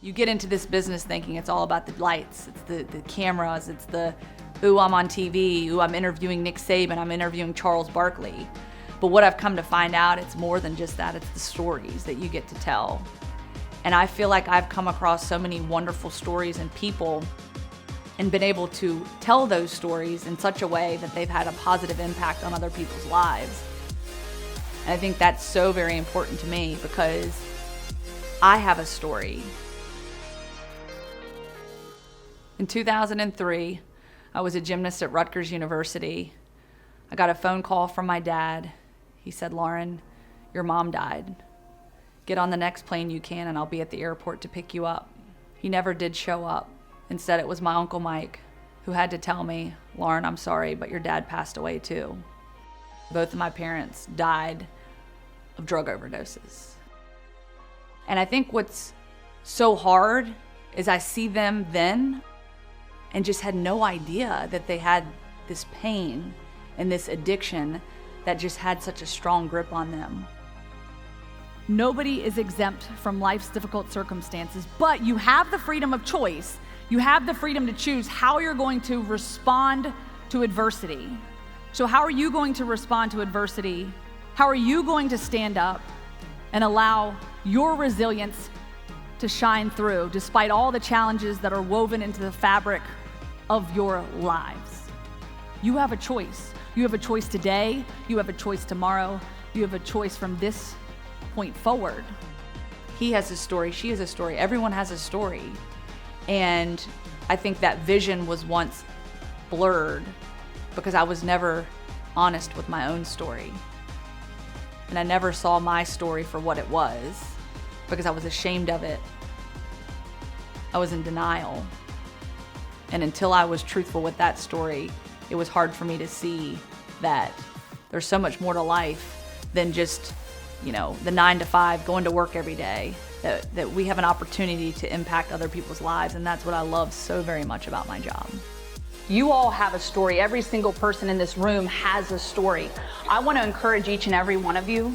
You get into this business thinking it's all about the lights, it's the cameras, it's the, ooh, I'm on TV, ooh, I'm interviewing Nick Saban, I'm interviewing Charles Barkley. But what I've come to find out, it's more than just that, it's the stories that you get to tell. And I feel like I've come across so many wonderful stories and people and been able to tell those stories in such a way that they've had a positive impact on other people's lives. And I think that's so very important to me because I have a story. In 2003, I was a gymnast at Rutgers University. I got a phone call from my dad. He said, "Lauren, your mom died. Get on the next plane you can and I'll be at the airport to pick you up." He never did show up. Instead, it was my Uncle Mike who had to tell me, "Lauren, I'm sorry, but your dad passed away too." Both of my parents died of drug overdoses. And I think what's so hard is I see them then and just had no idea that they had this pain and this addiction that just had such a strong grip on them. Nobody is exempt from life's difficult circumstances, but you have the freedom of choice. You have the freedom to choose how you're going to respond to adversity. So how are you going to respond to adversity? How are you going to stand up and allow your resilience to shine through despite all the challenges that are woven into the fabric of your lives? You have a choice. You have a choice today. You have a choice tomorrow. You have a choice from this point forward. He has a story. She has a story. Everyone has a story. And I think that vision was once blurred because I was never honest with my own story. And I never saw my story for what it was because I was ashamed of it. I was in denial. And until I was truthful with that story, it was hard for me to see that there's so much more to life than just, the 9 to 5, going to work every day, that we have an opportunity to impact other people's lives. And that's what I love so very much about my job. You all have a story. Every single person in this room has a story. I want to encourage each and every one of you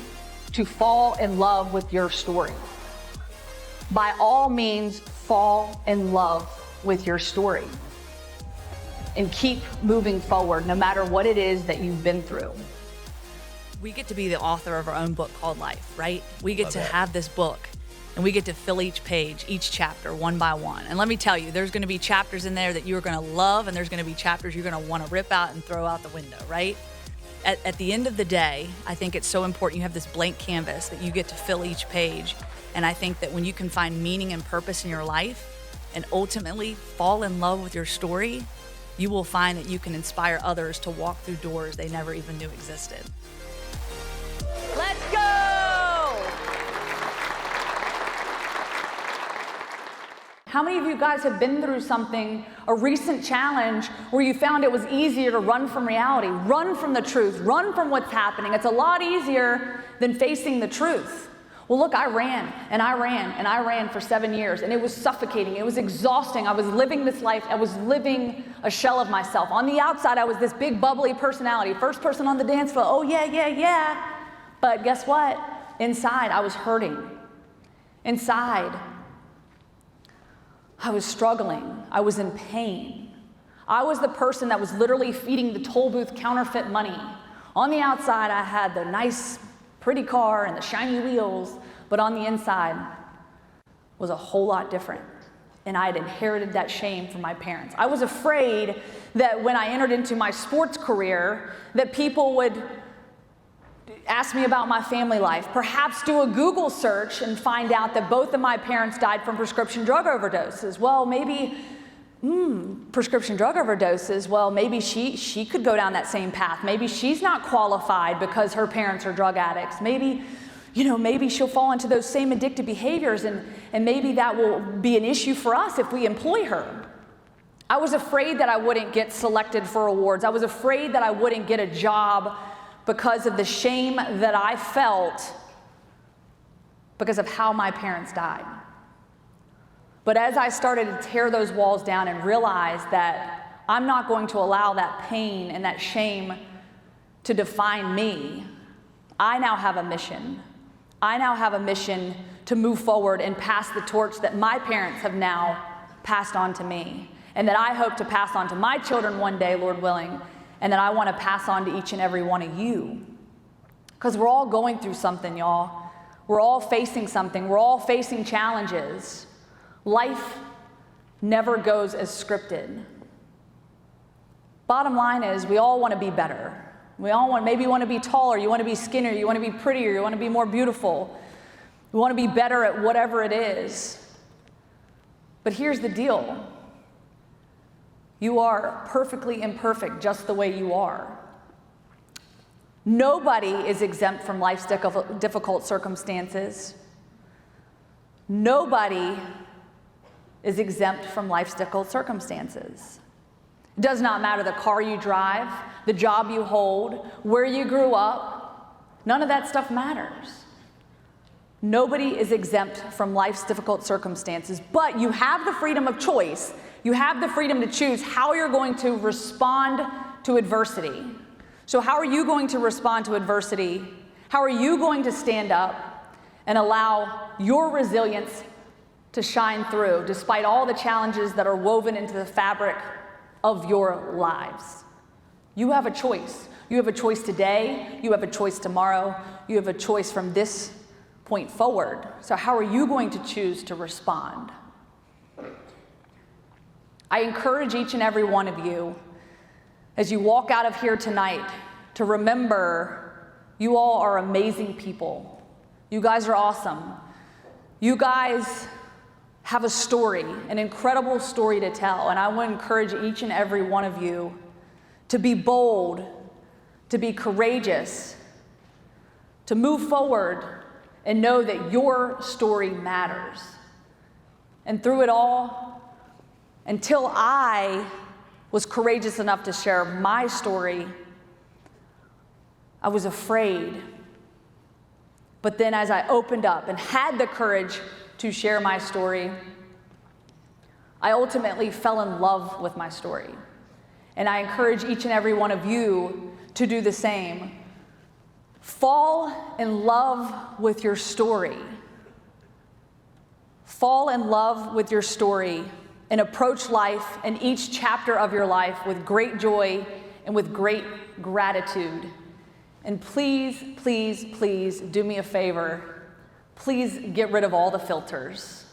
to fall in love with your story. By all means, fall in love with your story and keep moving forward no matter what it is that you've been through. We get to be the author of our own book called life, right? We get to have this book and we get to fill each page, each chapter one by one. And let me tell you, there's gonna be chapters in there that you're gonna love and there's gonna be chapters you're gonna wanna rip out and throw out the window, right? At the end of the day, I think it's so important you have this blank canvas that you get to fill each page. And I think that when you can find meaning and purpose in your life and ultimately fall in love with your story, you will find that you can inspire others to walk through doors they never even knew existed. Let's go! How many of you guys have been through something, a recent challenge, where you found it was easier to run from reality, run from the truth, run from what's happening? It's a lot easier than facing the truth. Well, look, I ran and I ran and I ran for 7 years, and it was suffocating. It was exhausting. I was living this life. I was living a shell of myself. On the outside, I was this big, bubbly personality, first person on the dance floor. Oh, yeah, yeah, yeah. But guess what? Inside, I was hurting. Inside, I was struggling. I was in pain. I was the person that was literally feeding the toll booth counterfeit money. On the outside, I had the nice, pretty car and the shiny wheels, but on the inside was a whole lot different. And I had inherited that shame from my parents. I was afraid that when I entered into my sports career, that people would ask me about my family life, perhaps do a Google search and find out that both of my parents died from prescription drug overdoses. Well, maybe, prescription drug overdoses, well, maybe she could go down that same path. Maybe she's not qualified because her parents are drug addicts. Maybe, maybe she'll fall into those same addictive behaviors, and maybe that will be an issue for us if we employ her. I was afraid that I wouldn't get selected for awards. I was afraid that I wouldn't get a job because of the shame that I felt because of how my parents died. But as I started to tear those walls down and realize that I'm not going to allow that pain and that shame to define me, I now have a mission. I now have a mission to move forward and pass the torch that my parents have now passed on to me, and that I hope to pass on to my children one day, Lord willing, and that I want to pass on to each and every one of you. Because we're all going through something, y'all. We're all facing something. We're all facing challenges. Life never goes as scripted. Bottom line is, we all want to be better. We all maybe want to be taller, you want to be skinnier, you want to be prettier, you want to be more beautiful. You want to be better at whatever it is. But here's the deal. You are perfectly imperfect just the way you are. Nobody is exempt from life's difficult circumstances. Nobody is exempt from life's difficult circumstances. It does not matter the car you drive, the job you hold, where you grew up. None of that stuff matters. Nobody is exempt from life's difficult circumstances, but you have the freedom of choice. You have the freedom to choose how you're going to respond to adversity. So how are you going to respond to adversity? How are you going to stand up and allow your resilience to shine through despite all the challenges that are woven into the fabric of your lives? You have a choice. You have a choice today. You have a choice tomorrow. You have a choice from this point forward. So how are you going to choose to respond? I encourage each and every one of you, as you walk out of here tonight, to remember you all are amazing people. You guys are awesome. You guys have a story, an incredible story to tell, and I want to encourage each and every one of you to be bold, to be courageous, to move forward and know that your story matters. And through it all, until I was courageous enough to share my story, I was afraid. But then as I opened up and had the courage to share my story, I ultimately fell in love with my story. And I encourage each and every one of you to do the same. Fall in love with your story. Fall in love with your story and approach life and each chapter of your life with great joy and with great gratitude. And please, please, please do me a favor. Please get rid of all the filters.